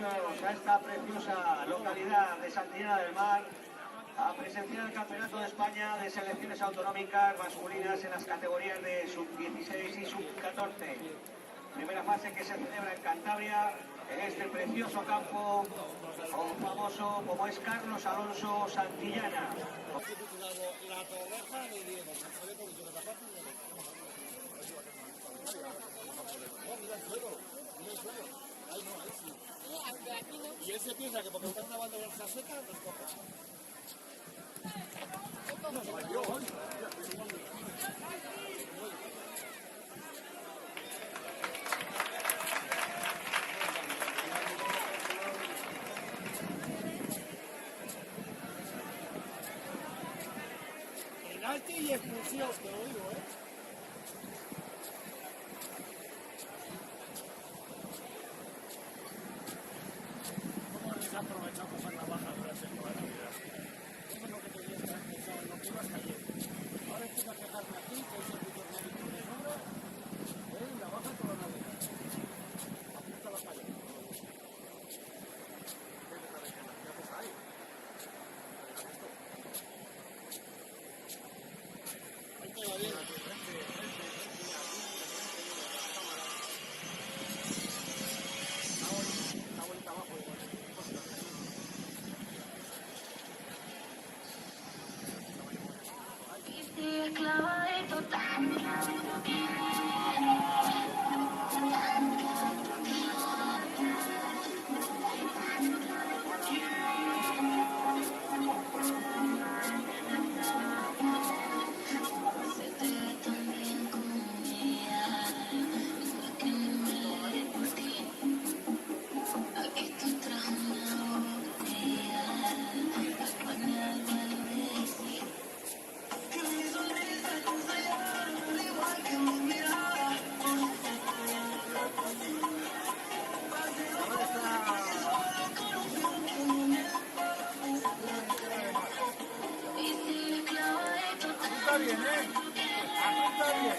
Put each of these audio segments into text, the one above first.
dirigirnos a esta preciosa localidad de Santillana del Mar a presenciar el Campeonato de España de Selecciones Autonómicas masculinas en las categorías de sub-16 y sub-14. Primera fase que se celebra en Cantabria, en este precioso campo famoso como es Carlos Alonso Santillana. Y él se piensa que porque están grabando las casetas, los coge. Penalti y expulsión, te lo digo, Aprovechamos en la baja durante toda la vida. Eso es lo que tenía que hacer pensado en lo que ibas ayer. Ahora estoy a quejarme aquí, que es el vídeo médico de sobra, la baja toda la vida. Apunta la falla. Ahí te va bien. Está bonita abajo, Apunta bien, apunta bien.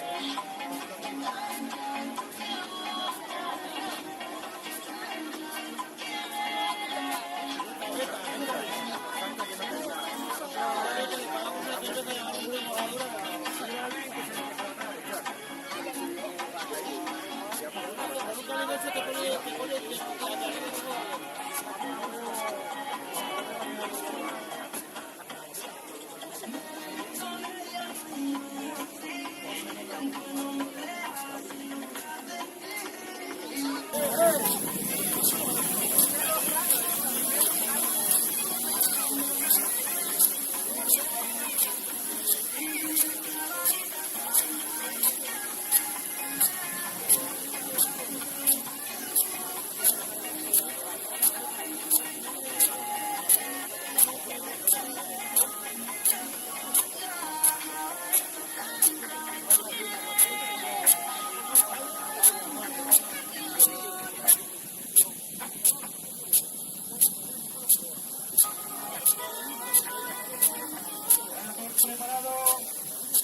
Preparado,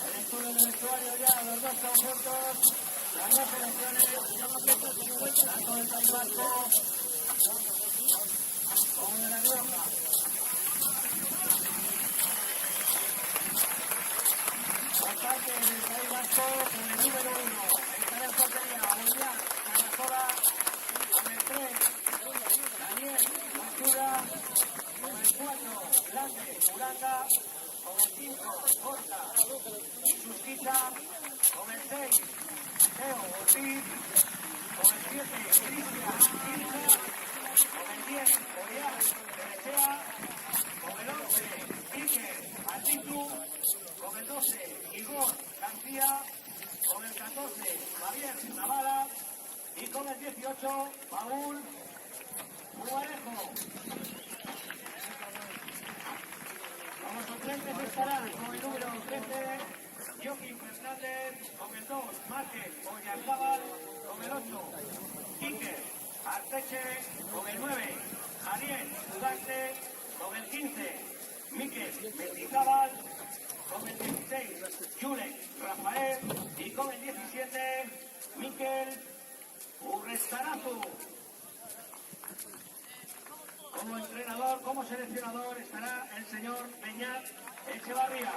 el estudio del vestuario ya, los dos conjuntos, las dos selecciones, tanto del País Vasco como de La Rioja. Por parte del País Vasco, con el número 1, estará en portería, Adrián, Carazola, con el 3, Daniel, Machuda, con el 4, Lande, Uranga, con el 5, Horta y Susquita, con el 6, Teo Ortiz, con el 7, Cristian Quinza, con el 10, Orián Beresea, con el 11, Iker Altitu, con el 12, Igor García, con el 14, Javier Navarra y con el 18, Paul Muarejo. Como suplentes estarán con el número 13, Joaquín Fernández, con el 2, Márquez Oyarzábal, con el 8, Iker Arteche, con el 9, Daniel Ugarte, con el 15, Miquel Mendizábal, con el 16, Jurek Rafael y con el 17, Miquel Urrestarazu. Como entrenador, como seleccionador, estará el señor Beñat Echevarría.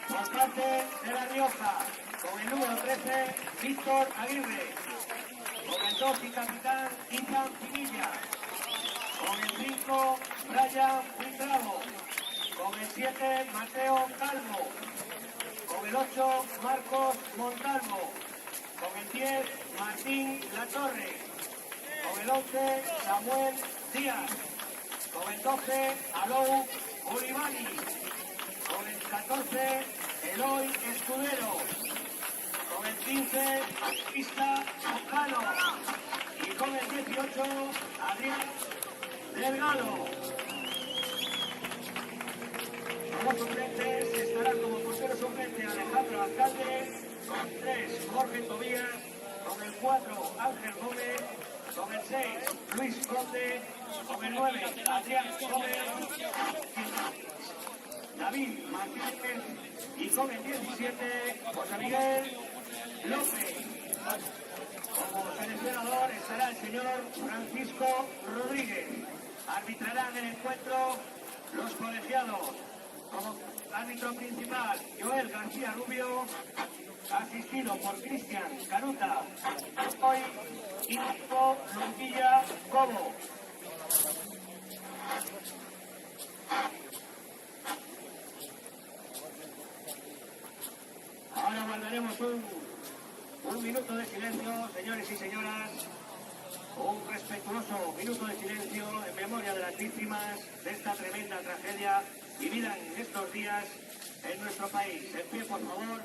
Por parte de La Rioja, con el número 13, Víctor Aguirre. Con el 2 y capitán, Ethan Pinilla. Con el 5, Brian Buitrado. Con el 7, Mateo Calvo. Con el 8, Marcos Montalvo. Con el 10, Martín Latorre. Con el 11, Samuel Díaz. Con el 12, Alou Olivani. Con el 14, Eloy Escudero. Con el 15, Pista Ocano. Y con el 18, Adrián Delgado. Como suplentes estarán como portero suplente Alejandro Alcalde. Con el 3, Jorge Tobías. Con el 4, Ángel Gómez. Con el 6, Luis Conde. Con el 9, Adrián Gómez. David Martínez. Y con el 17, José Miguel López. Como seleccionador estará el señor Francisco Rodríguez. Arbitrarán el encuentro los colegiados. Como árbitro principal, Joel García Rubio, asistido por Cristian Caruta, hoy y Nico Lonquilla Cobo. Ahora guardaremos un minuto de silencio, señores y señoras, un respetuoso minuto de silencio en memoria de las víctimas de esta tremenda tragedia vivida en estos días en nuestro país. En pie, por favor.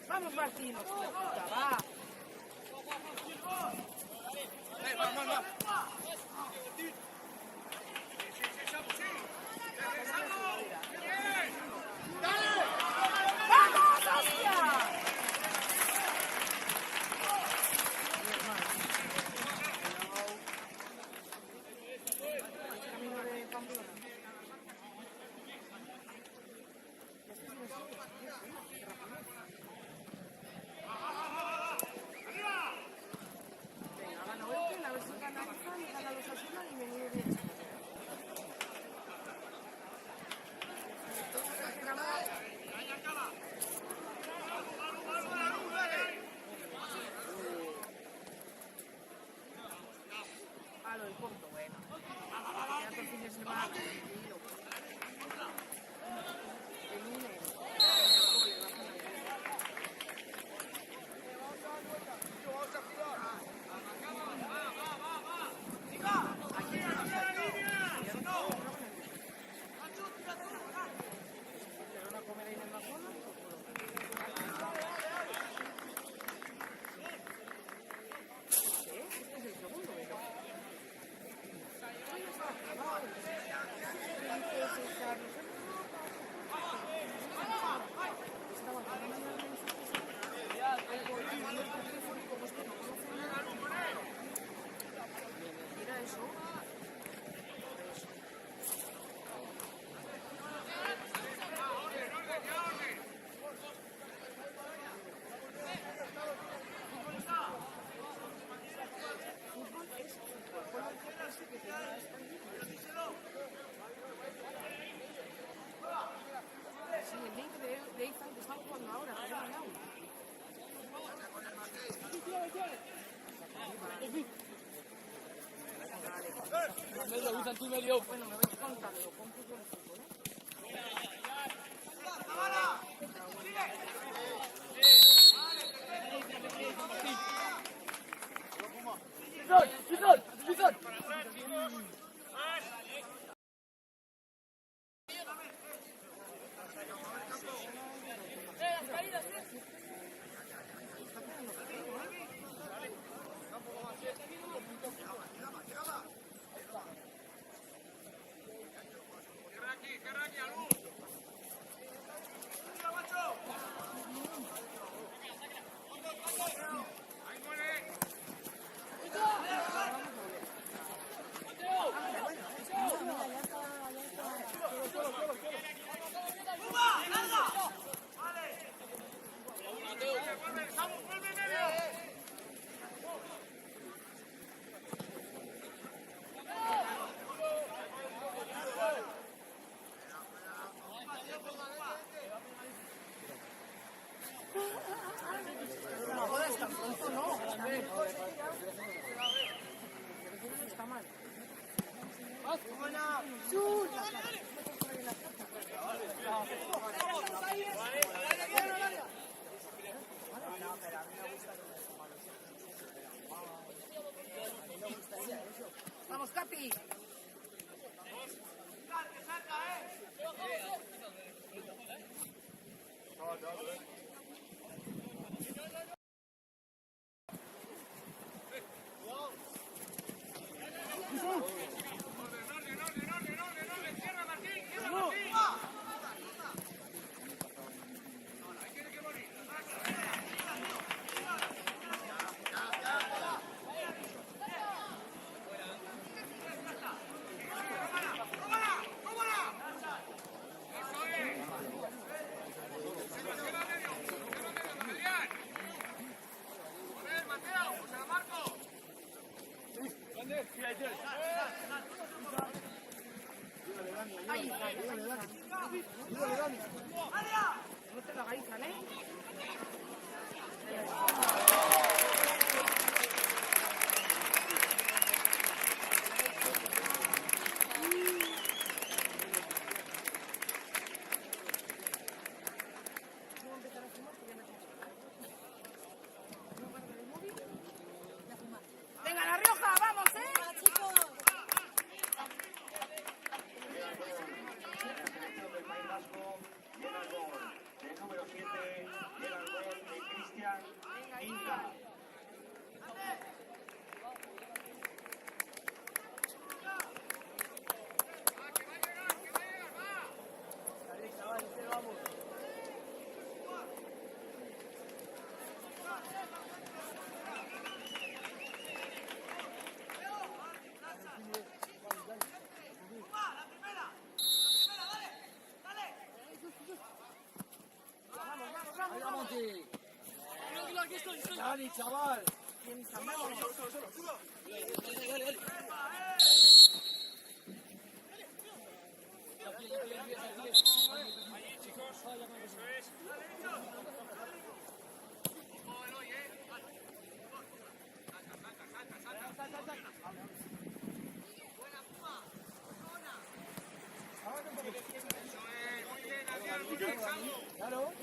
Vamos, Martín, puta, va. ¡Vamos, hostia! Camino de Pamplona. Venga, gana Oeste, a ver si gana Bazán, gana los Osasuna y menudo bien. Ah, lo del Porto, bueno. Queda todo el fin de semana, tranquilo. El lunes. ¿Van a comer ahí en el McDonald's o puedo? ¿Qué? Este es el segundo, ¿verdad? Mira eso. Fútbol es fútbol. Con el GPS que te da sí, el link de Ethan que estamos jugando ahora, que se ha ganado. Bueno, me vais contando con fútbol y fútbol, ¿eh? Está mal. Vamos, Capi. Inca. Dani, chaval. Claro.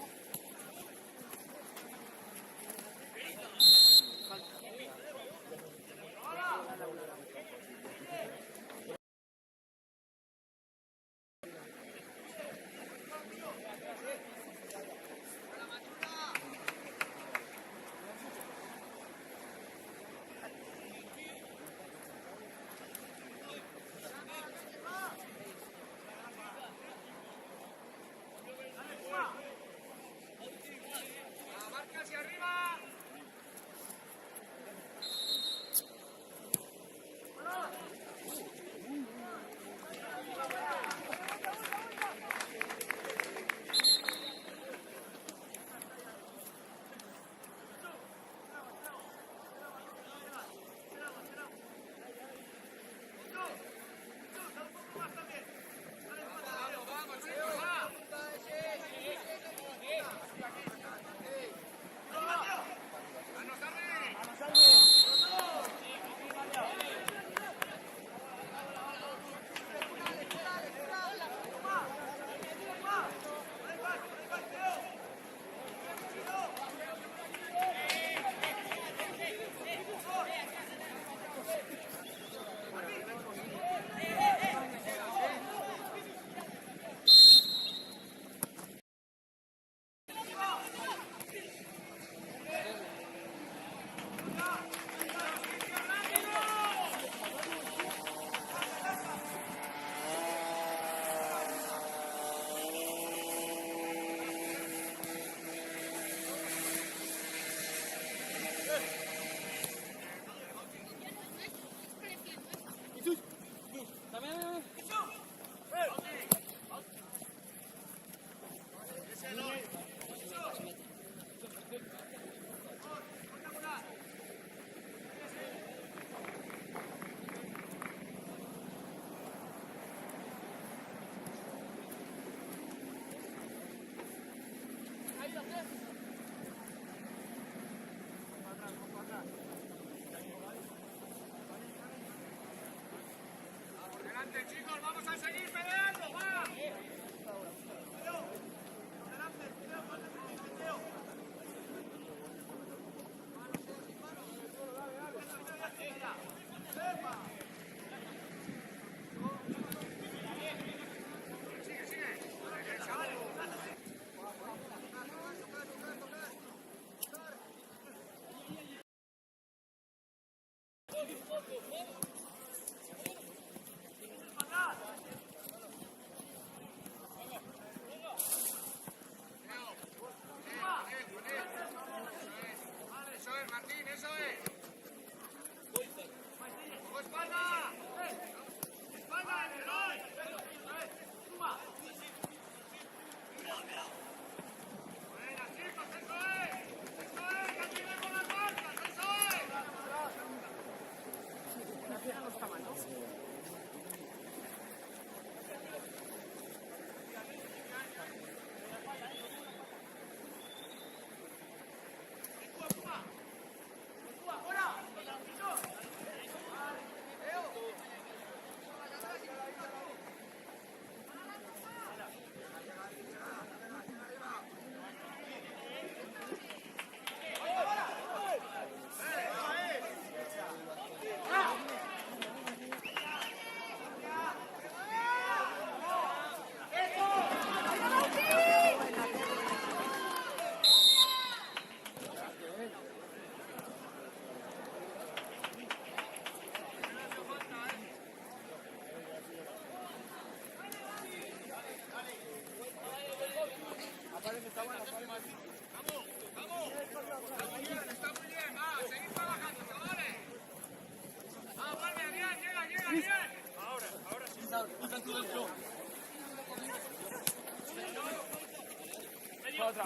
otra.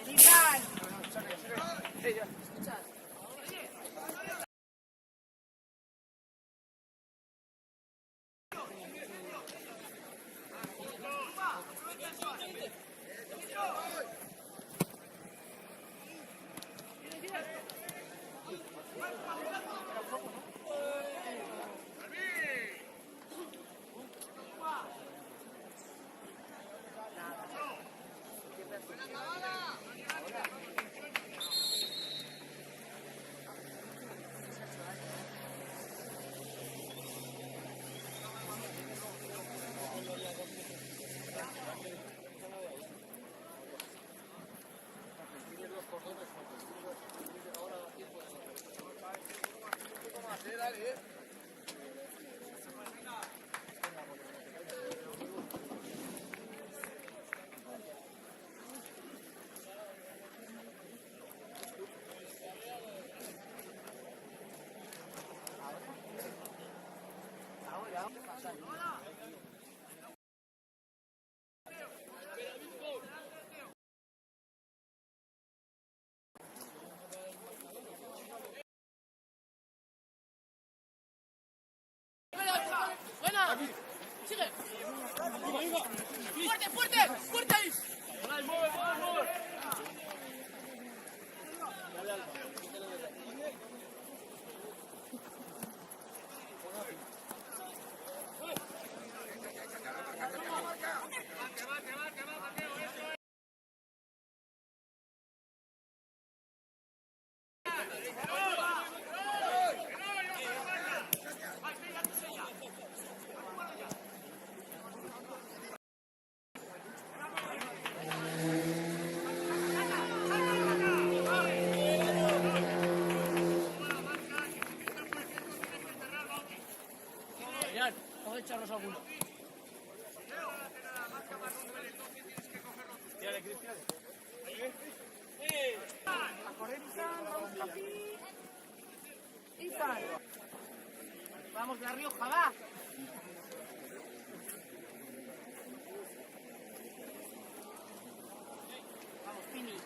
Izan. Buena. Sigue. Fuerte, fuerte, fuerte ahí. Mueve. Vamos a echarnos alguno. Tírale, Cristian. A correr, Izan. Vamos, papi. Izan. Vamos, de La Rioja, va. Vamos, Pini.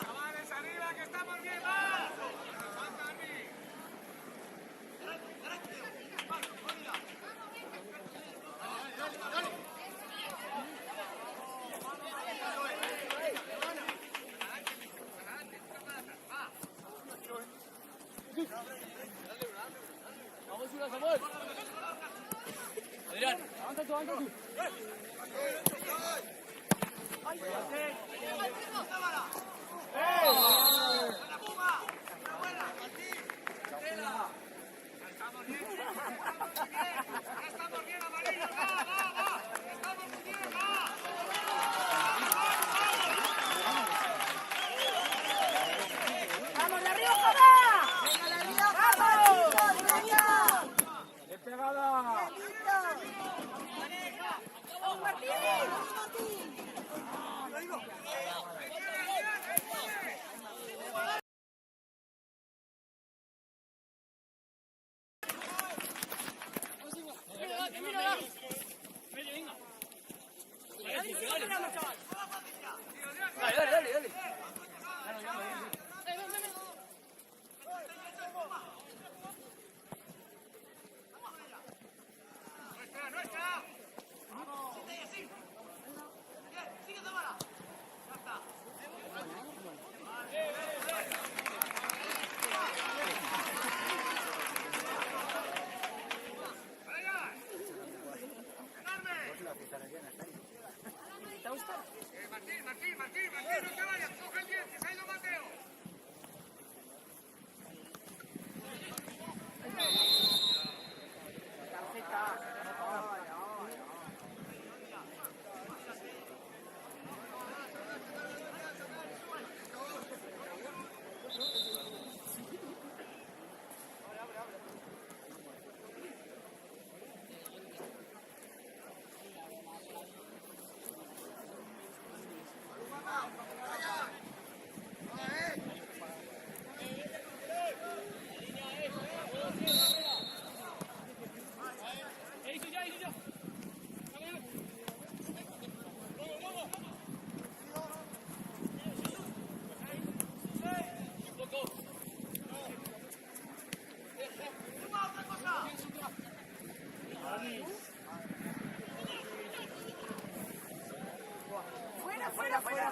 Chavales, arriba, que estamos bien, va. Vamos, una, Samuel. Adrián, avanza tú. ¡Ay, Estamos bien, amarillo, va. Estamos muy bien, va. ¡Vamos, La Rioja, va! ¡Venga, La Rioja! ¡Vamos! ¡Venga! ¡Qué pegada! ¡Vamos, Martín!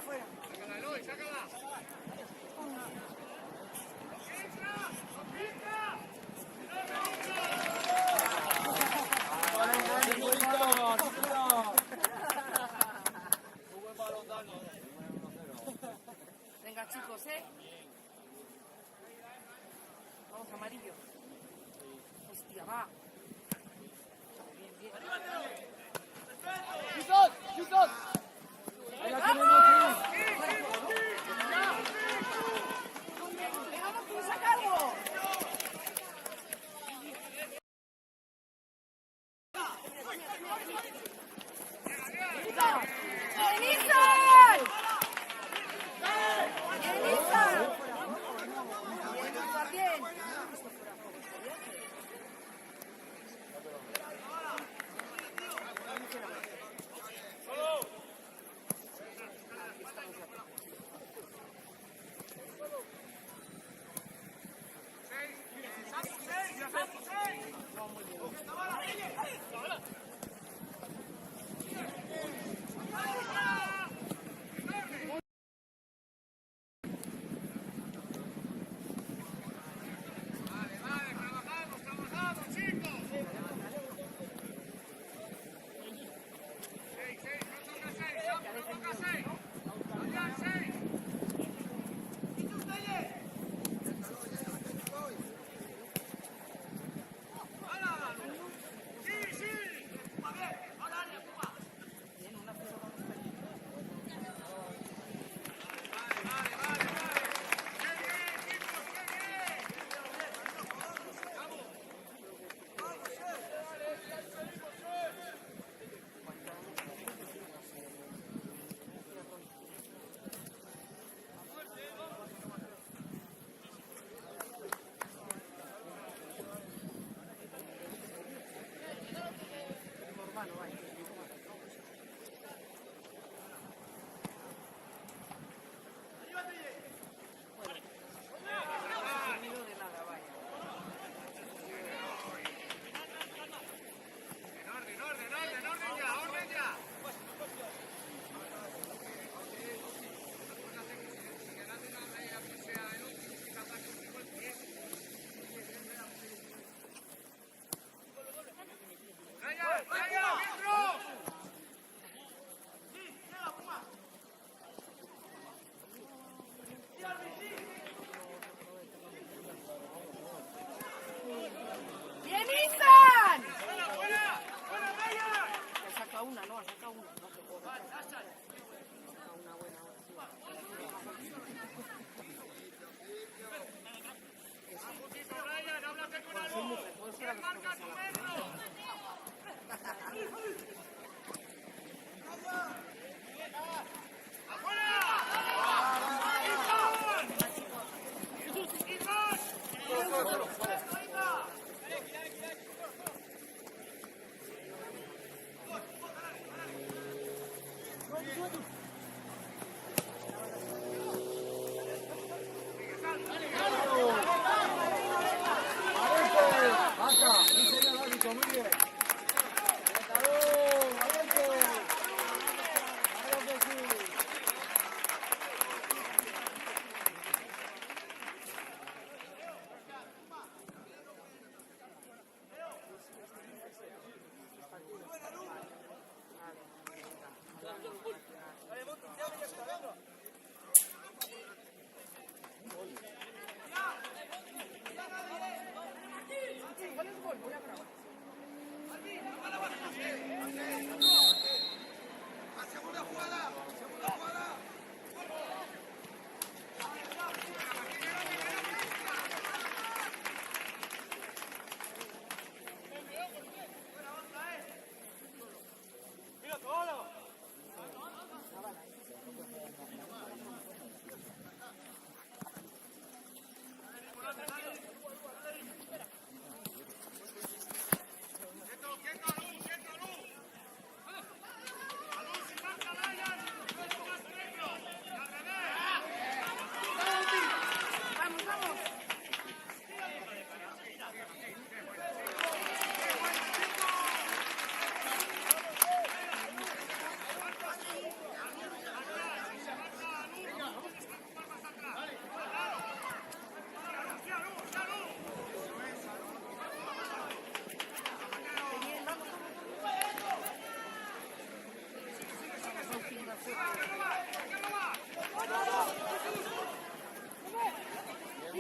fuera. Venga, chicos, Vamos, amarillo. Hostia, va. Bien, bien. ¡Jesús! ¡Jesús! ¡Ahí la tenemos! ¡Vamos, que saca algo!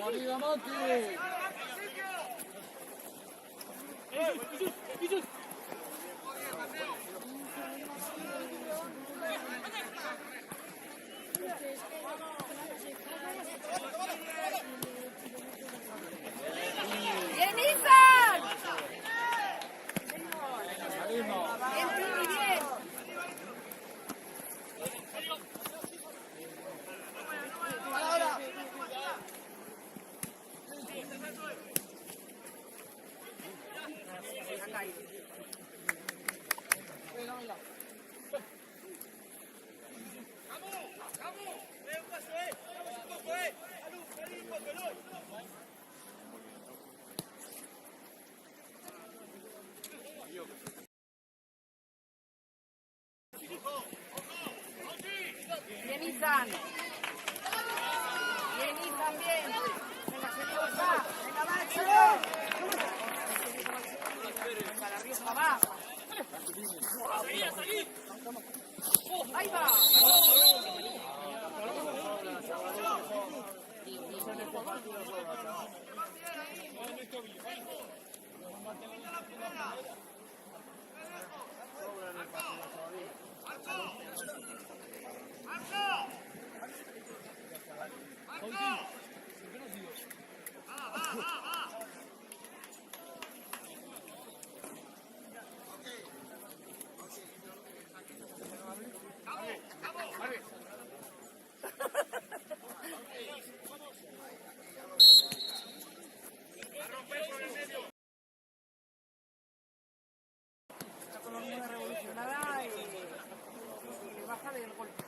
¡Arriba, Monti! ¡Bien, Izan! Salimos. ¡Bien, Tini, bien! Bien, Izan. Bien, Izan, bien. Venga, seguimos, va. Venga, va, chicos. Venga, la riesga, va. Ahí va. Esta colonia revolucionada y baja del golpe.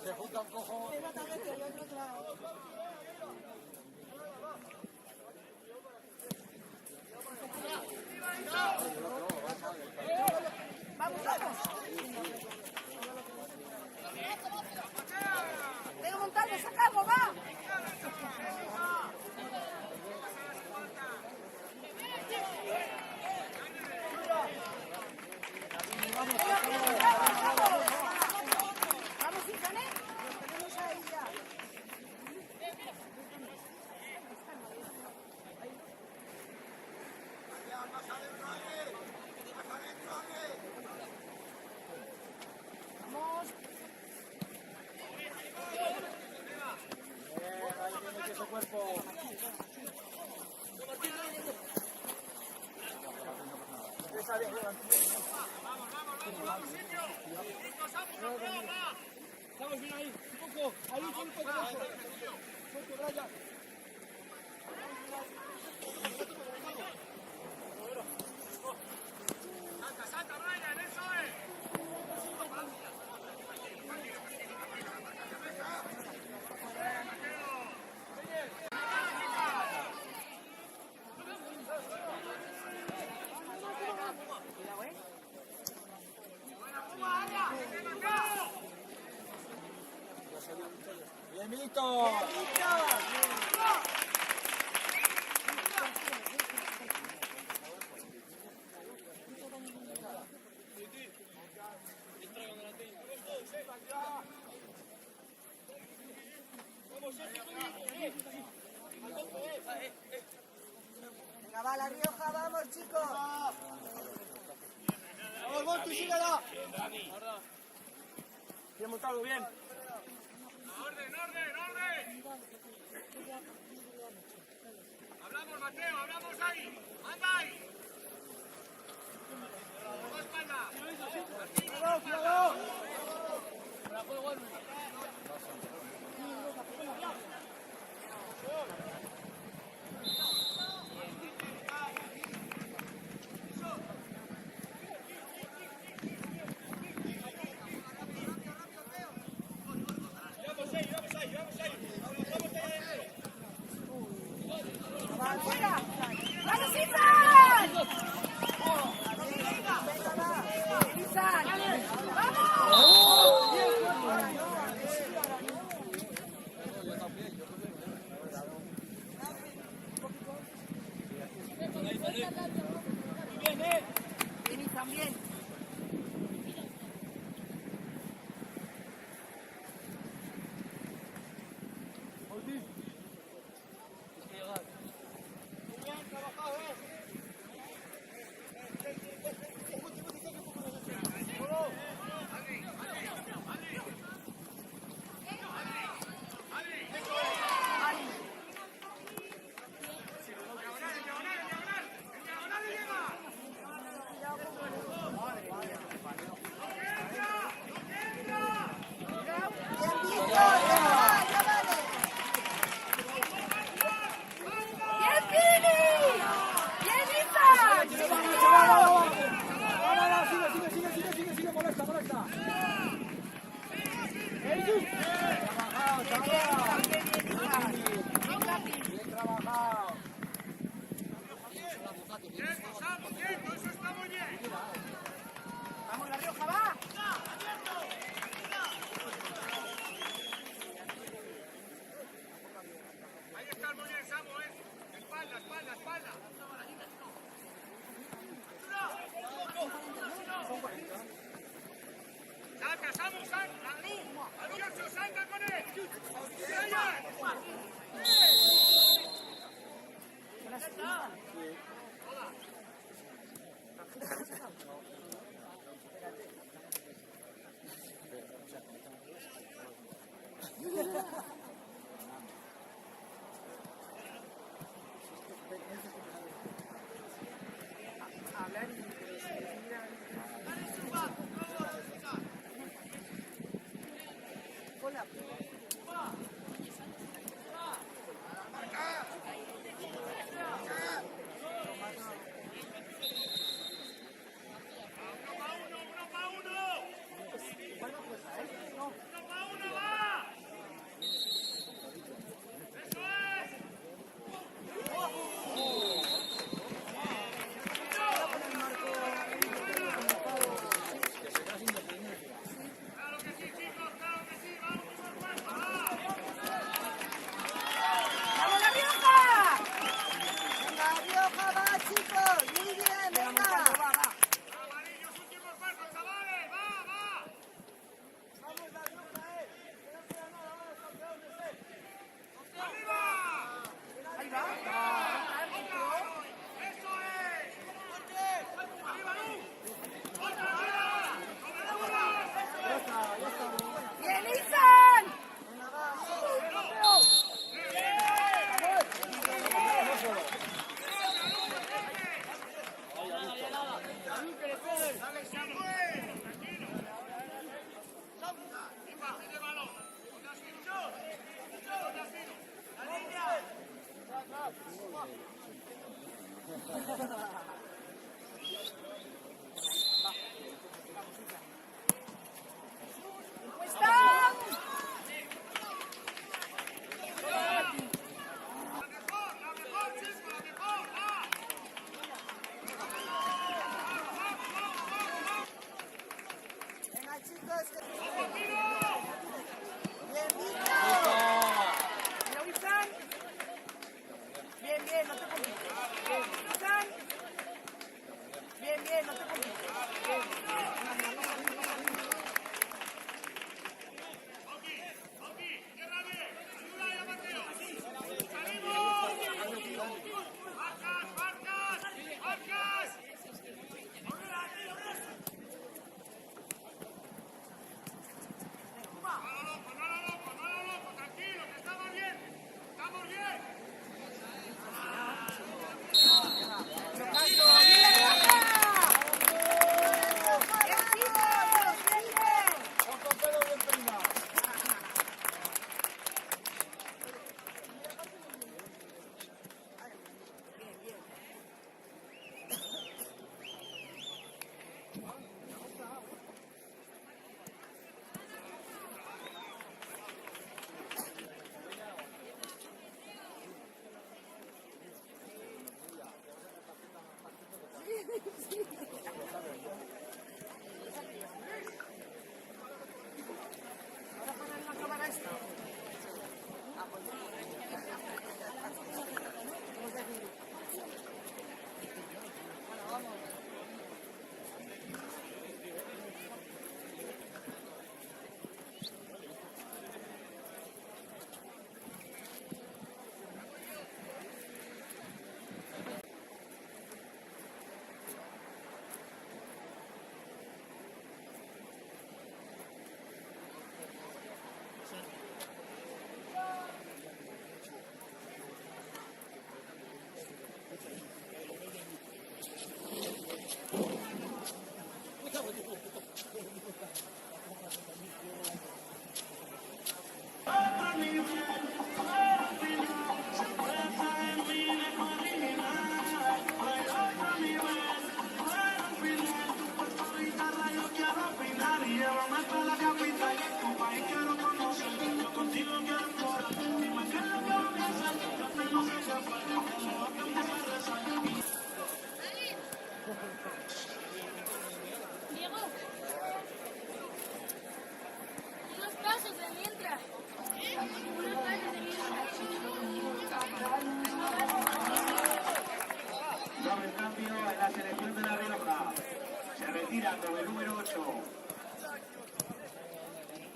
Se junta un cojo. Vamos, vamos. Venga, Montalvo, sacarlo, va. Vamos, Izane. Tenemos ahí ya. Vamos. Ahí tiene que ese cuerpo. Vamos bien ahí, un poco, ahí un poco más. Suelto, Brian. Salta, Brian, eso es. Víctor. Venga, va, La Rioja, vamos, chicos. Vamos, Monty, síguela. Bien montado, bien. ¡Orden! ¡Hablamos, Mateo! ¡Hablamos ahí! ¡Anda ahí! ¡Dos espalda! ¡Cuidado! ¡Vamos, Izan! ¡Izan! Bien, Izan, bien. Sigue, molesta. Bien trabajado. ¡Quieto! ¡Eso está muy bien! Vamos, La Rioja, va. Ahí está muy bien, Samu, espalda. ¡Saca, Samu, saca! ¡Alonso, salta con él! ¡Sí, allá! Bien, Víctor. bien, no te preocupes. Unos pasos de mientras. Unos pasos de mientras. Doble cambio en la selección de La Rioja. Se retira con el número 8.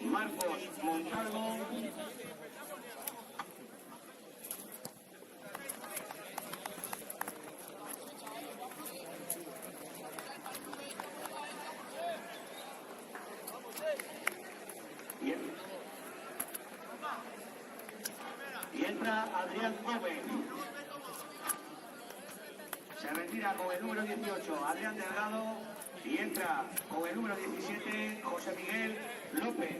Marcos Montalvo. Y entra Adrián Gómez. Se retira con el número 18, Adrián Delgado, y entra con el número 17, José Miguel López.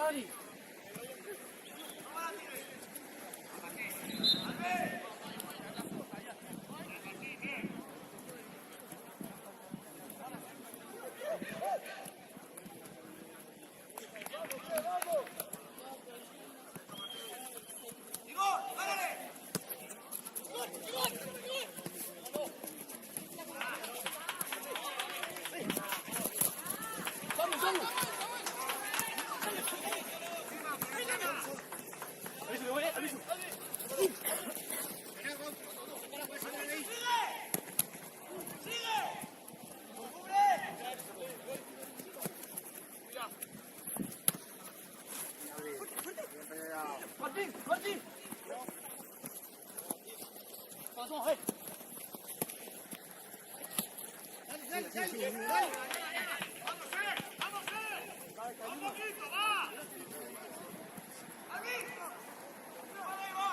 Dani. Martín, Martín. Pasó, hey. ¡Vamos, vamos, ¡un poquito, va! ¡Aquí! ¡Ahí va!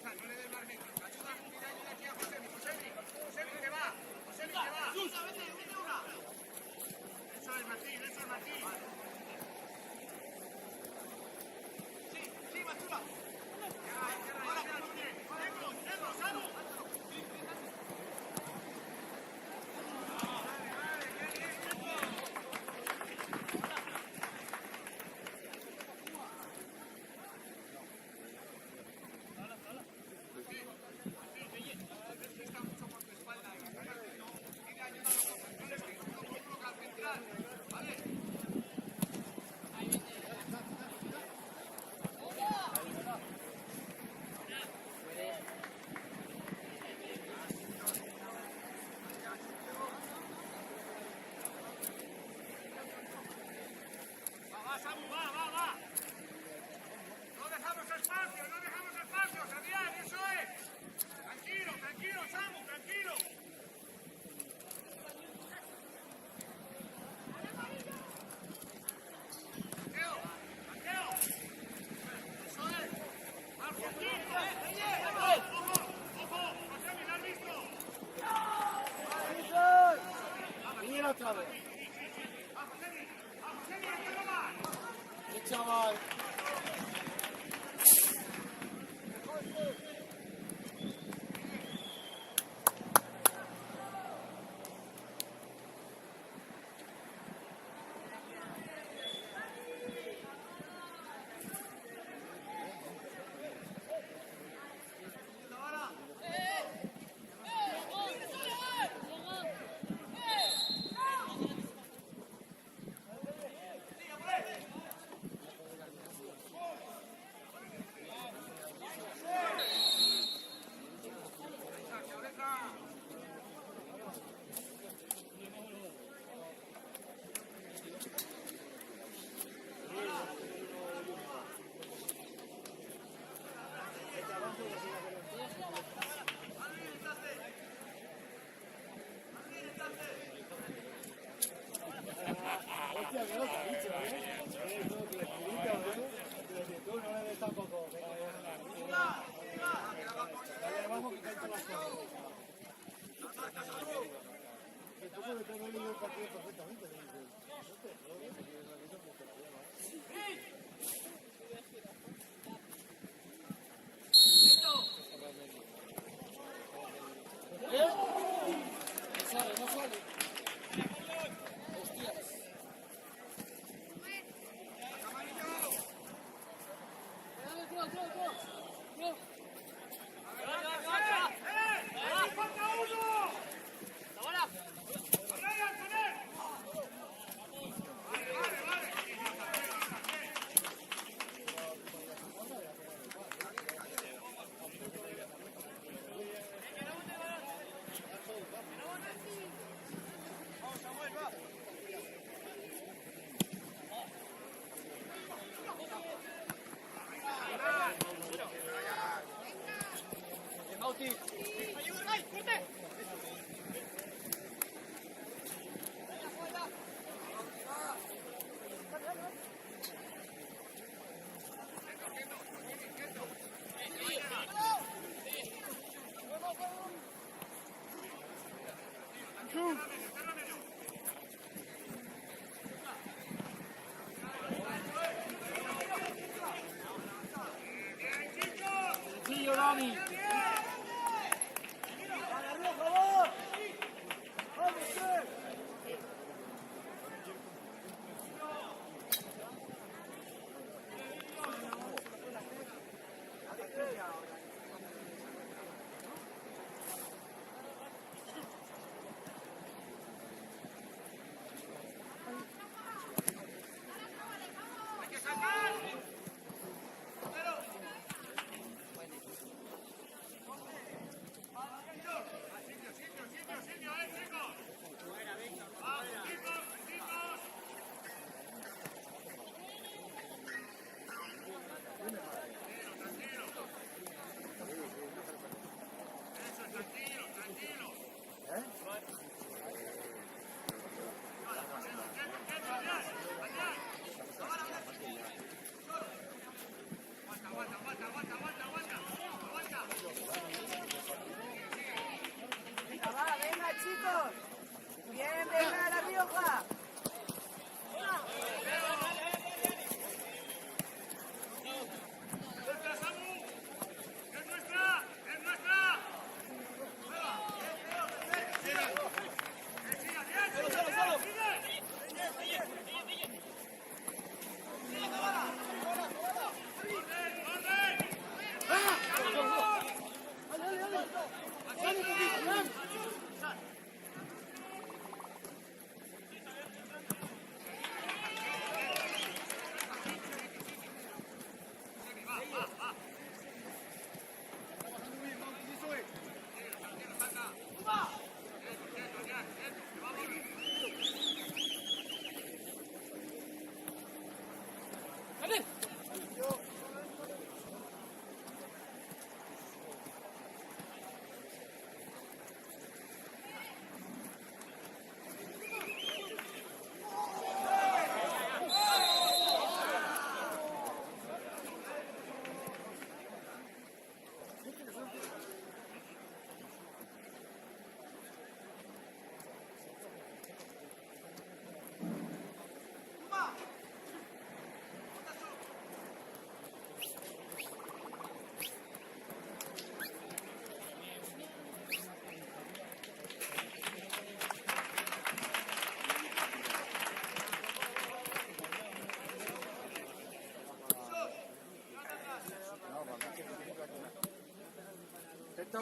No le des margen. Ayuda aquí a Josemi. Josemi, que va. Josemi, que va. Vete una. Eso es Martín, Sí, Machula. Ahora, Núñez. Negro, Samu. Va. No dejamos espacio, Adrián, eso es. Tranquilo, Samu, tranquilo. Mateo. Eso es. Ojo, Josemi, ¿lo has visto? Mira otra vez. A Josemi, hay que robar. ¡Qué chaval! Hostia, que no te ha dicho, ¿eh? Tú no le des tampoco. Dale abajo que caen todas las cosas. Que tú puedes tener el partido perfectamente. No sale. Hostias. ¡Falta uno! ¡Ahora! Vale. Vamos, Samuel, va. ¡Ayuda, Ray! ¡Fuerte! tío Dani. Venga, chicos. Bien, venga, La Rioja.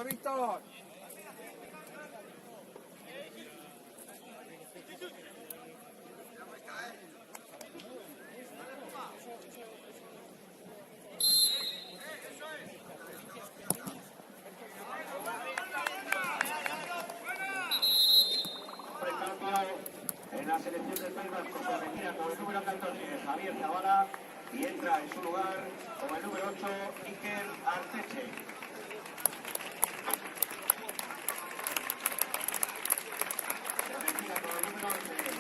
Víctor. En la selección del País Vasco se retira con el número 14 Javier Zavala y entra en su lugar con el número 8 Iker Arteche. Se retira con el número 11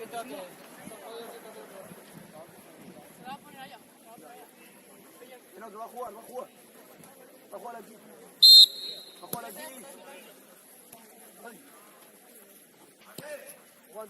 siéntate. Se va a poner allá. No, que va a jugar, va a jugar. Va a jugar aquí. Va a jugar aquí. Ay. Juan.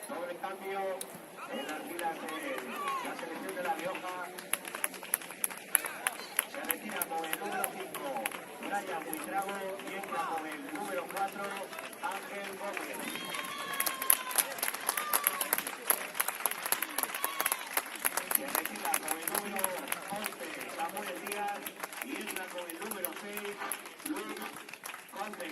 Doble cambio en las filas de la selección de La Rioja. Se retira con el número 5, Brian Buitrago, y entra con el número 4, Ángel Gómez. Se retira con el número 11, Samuel Díaz, y entra con el número 6, Luis Conde.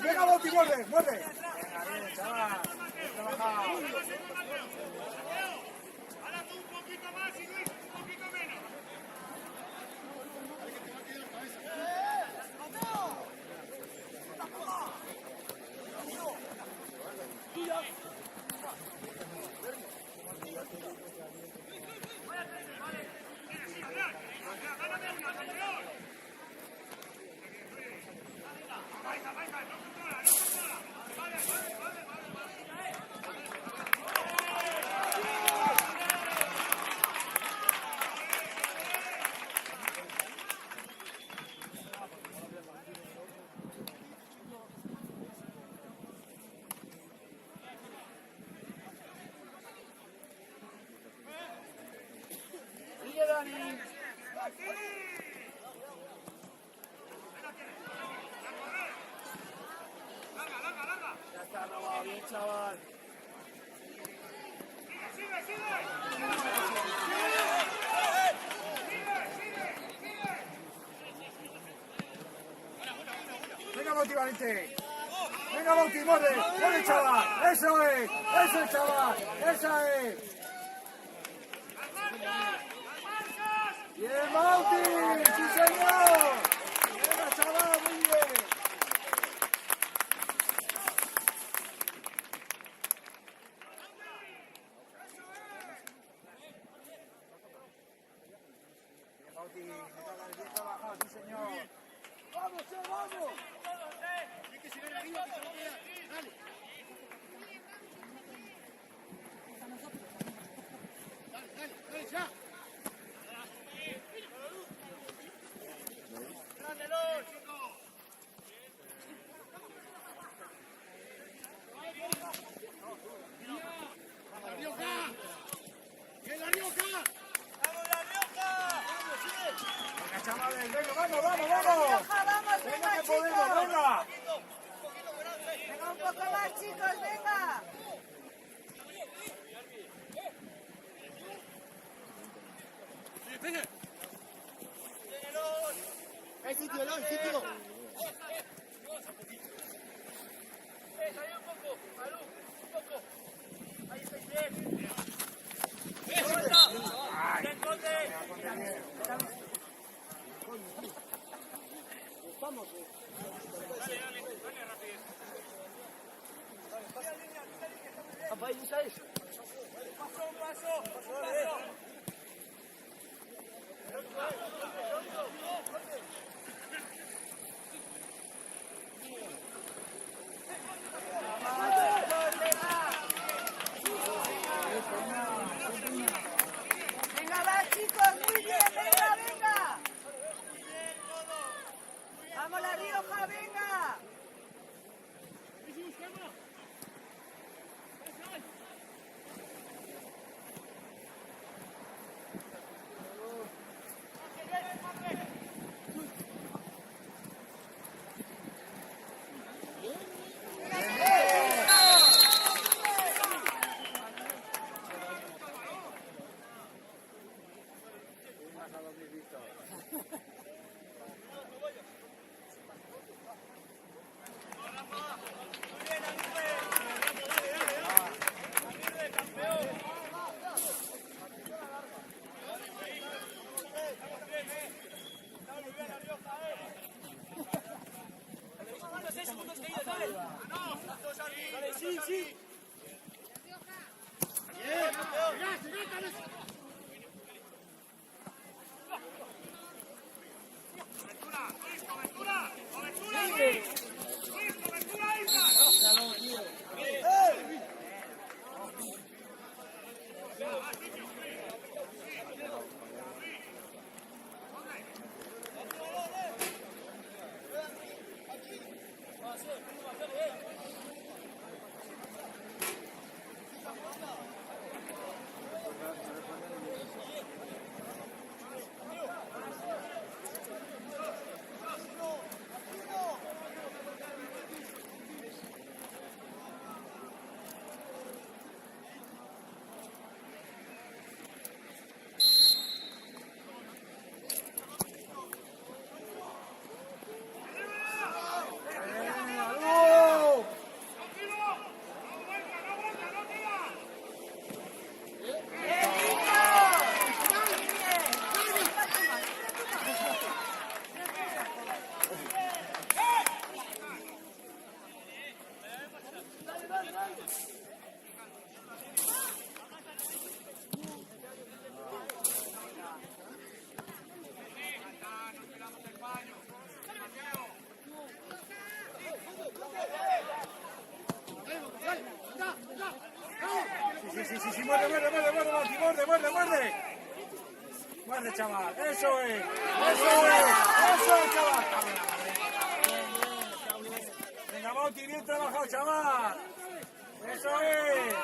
Venga, Bauti, muerde, muerde. Venga, bien, chaval. Trabaja. Ahora tú un poquito más y Luis un poquito menos. Sigue, Dani. Ya está, no va bien, chaval. Venga, Bauti, valiente. Venga, Bauti, muerde, muerde, chaval. Eso es, chaval. Esa es. Bien, Bauti, sí, señor. Venga, chaval, muy bien. Bauti, bien trabajado, sí, señor. ¡Vamos, vamos! Hay que seguir arriba, que se lo queda. Dale. Dale, ya. vamos, vamos, Venga, vamos. Rioja, vamos, Venga, venga, que podemos, chicos. venga. Venga, un poco más, chicos, venga. Hay sitio, Eloy, sitio. Venga, va, chicos, muy bien, venga, venga. Vamos, La Rioja, venga. Sí, muerde, Mati, muerde. Muerde, chaval, eso es, chaval. Venga, Mati, bien trabajado, chaval. Eso es.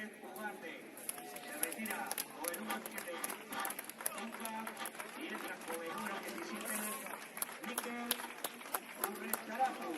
Pérez Ugarte. Se retira con el número 7, Nunca, y entra con el número 17, Miquel Urrestarazu.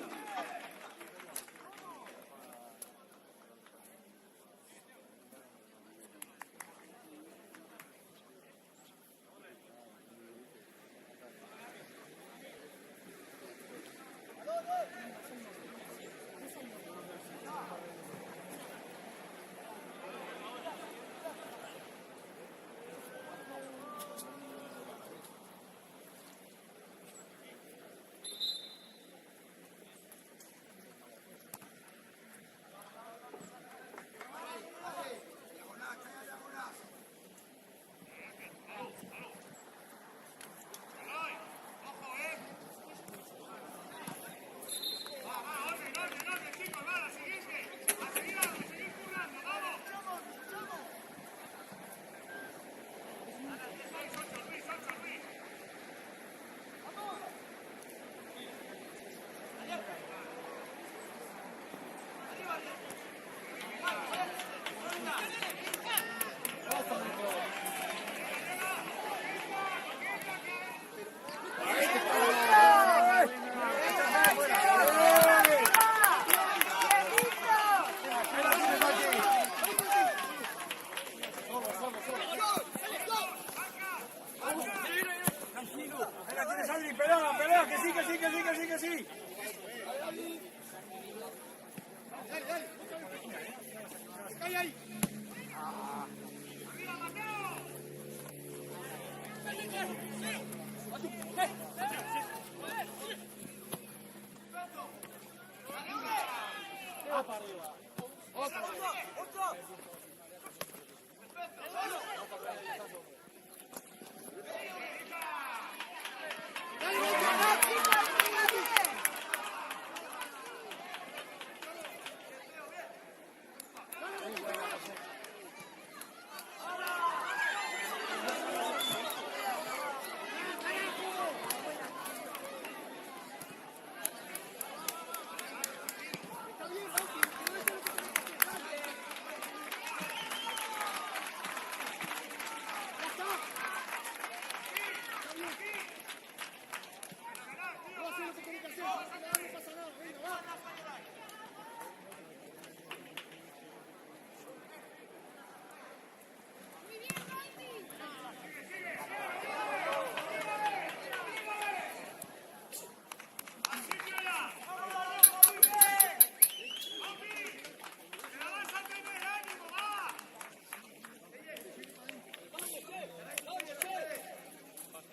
Venga, tienes Adri, pelea, pelea, que sí, que sí, que sí, que sí, que sí. ¡Calla ahí!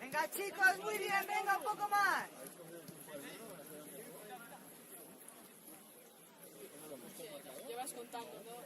Venga, chicos, muy bien, venga, un poco más. Llevas contando, ¿no?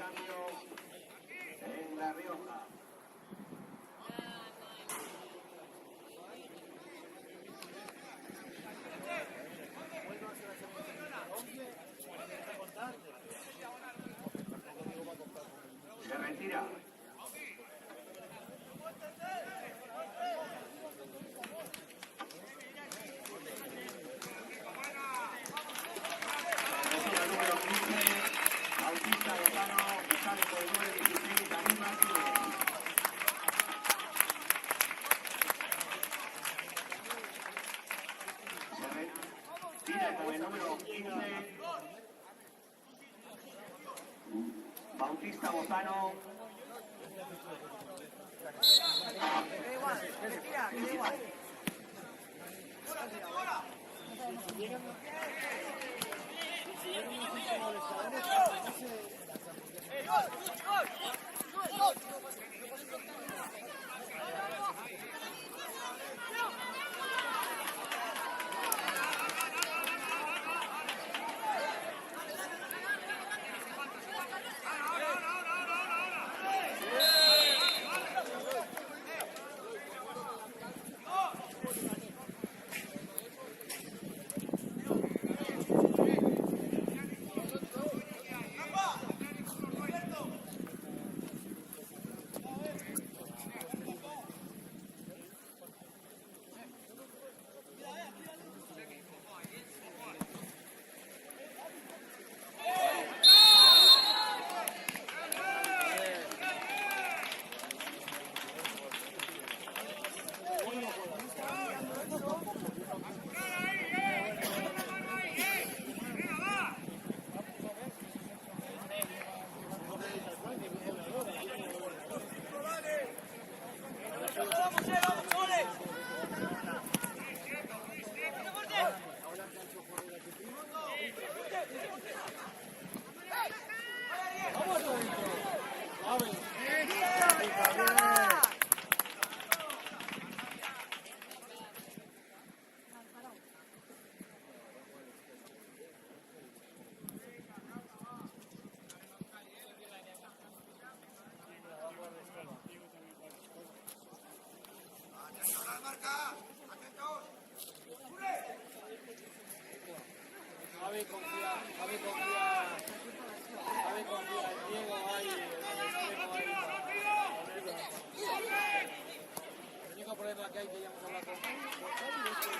cambio en La Rioja. Se retira. Retira el número 15, Bautista Lozano, y sale por el número 16, David Martínez. Se retira con el número 15, Bautista Lozano. Da igual, respira, que da igual. Javi confía en Diego ahí, en el extremo ahí. El único problema que hay que ya hemos hablado con Javi es que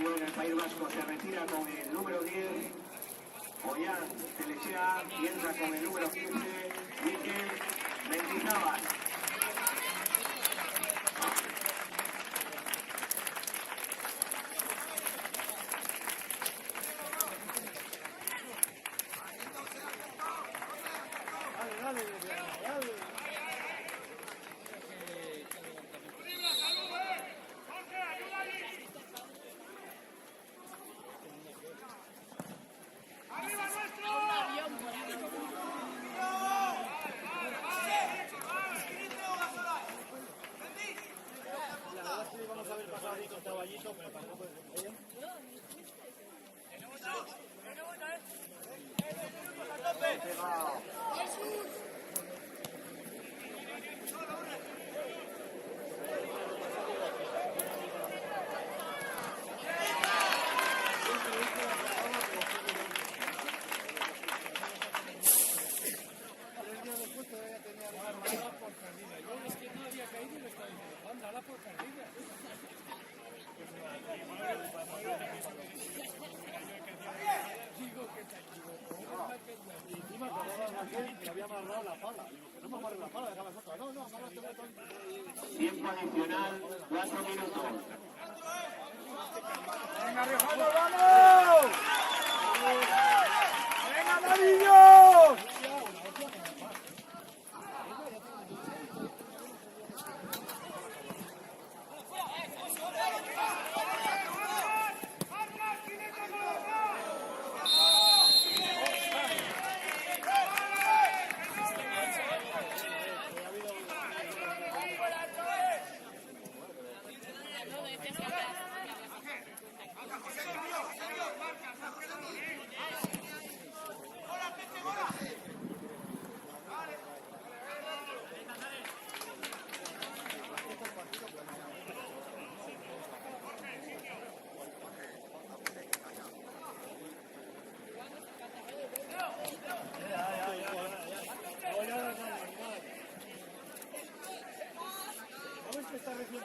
El País Vasco se retira con el número 10, Ollán Telechea, y entra con el número 15, Miquel Mendizábal. Tiempo adicional, 4 minutos. ¡Venga, Riojano, vamos! ¡Venga, Darillo! Yo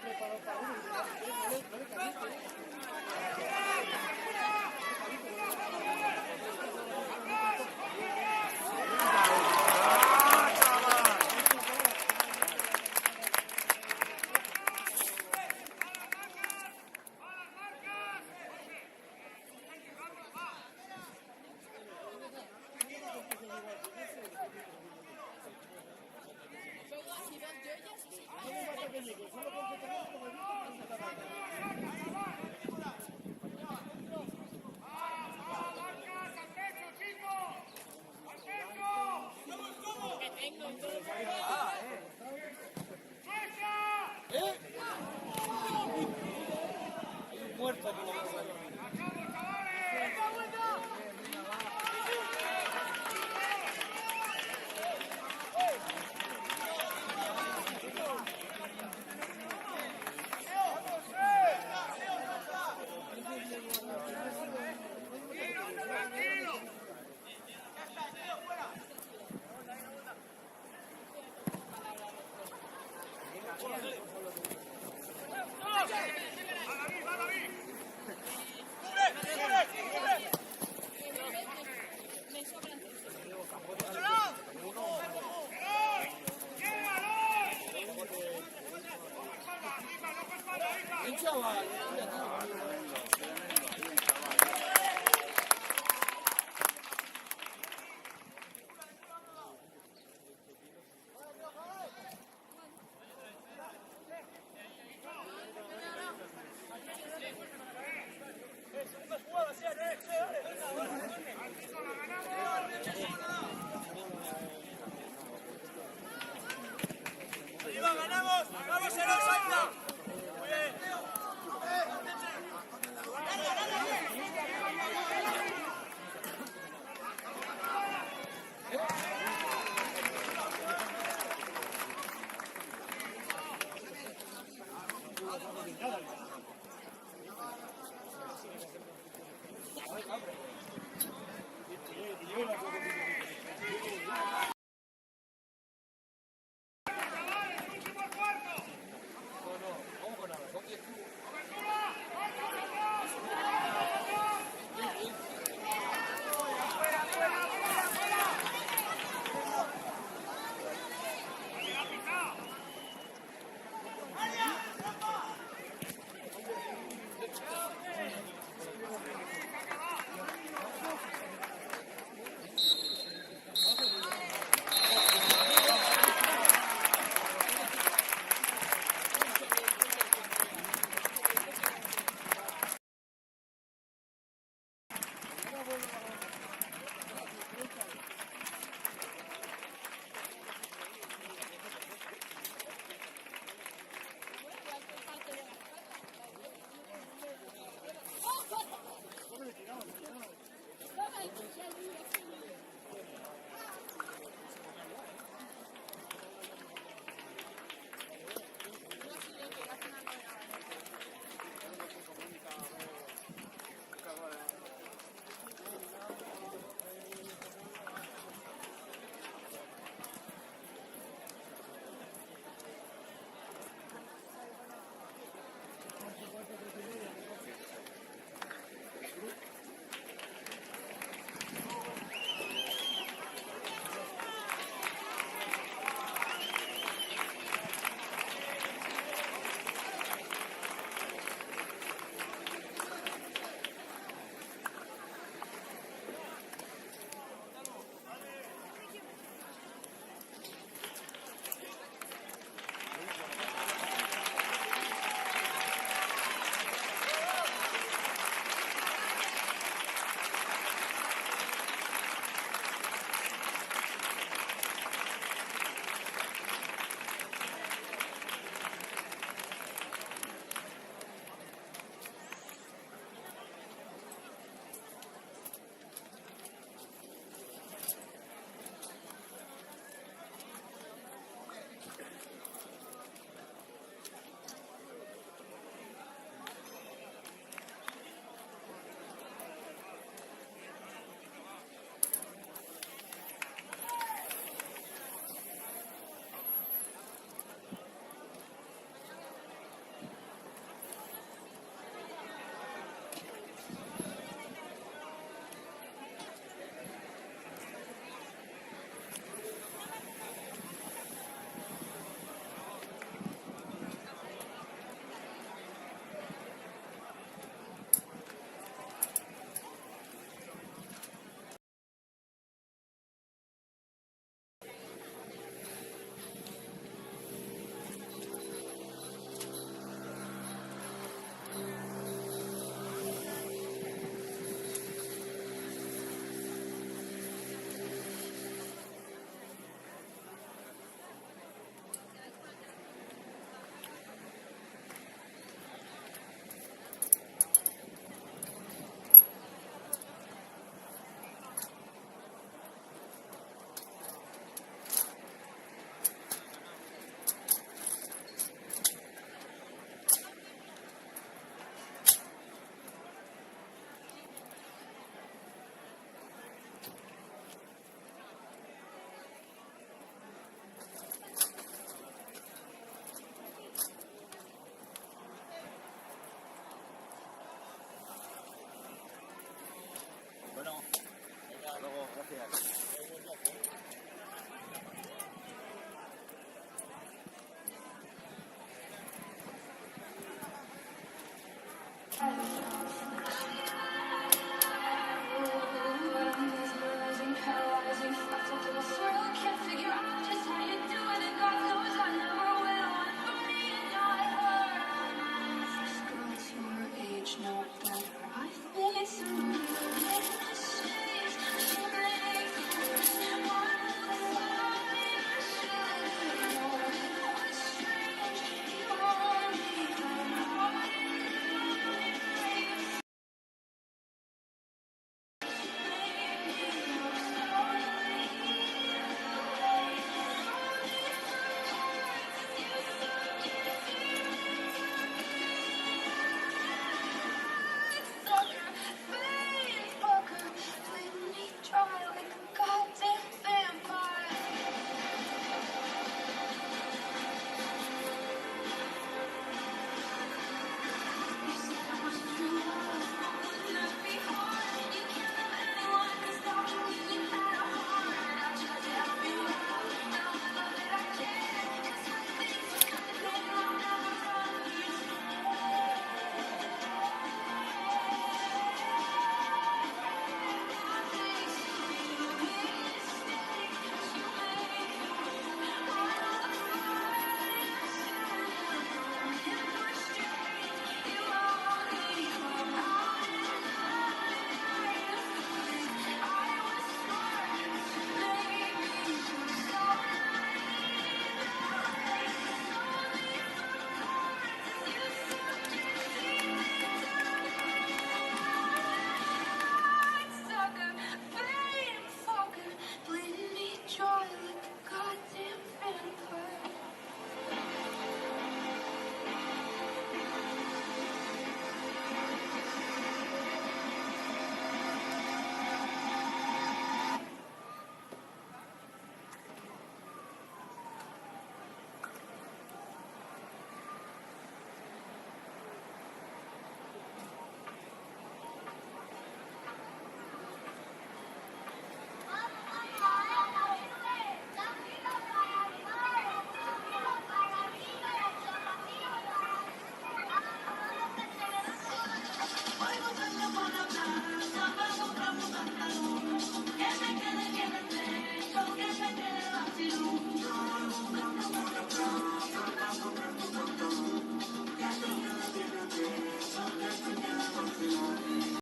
ya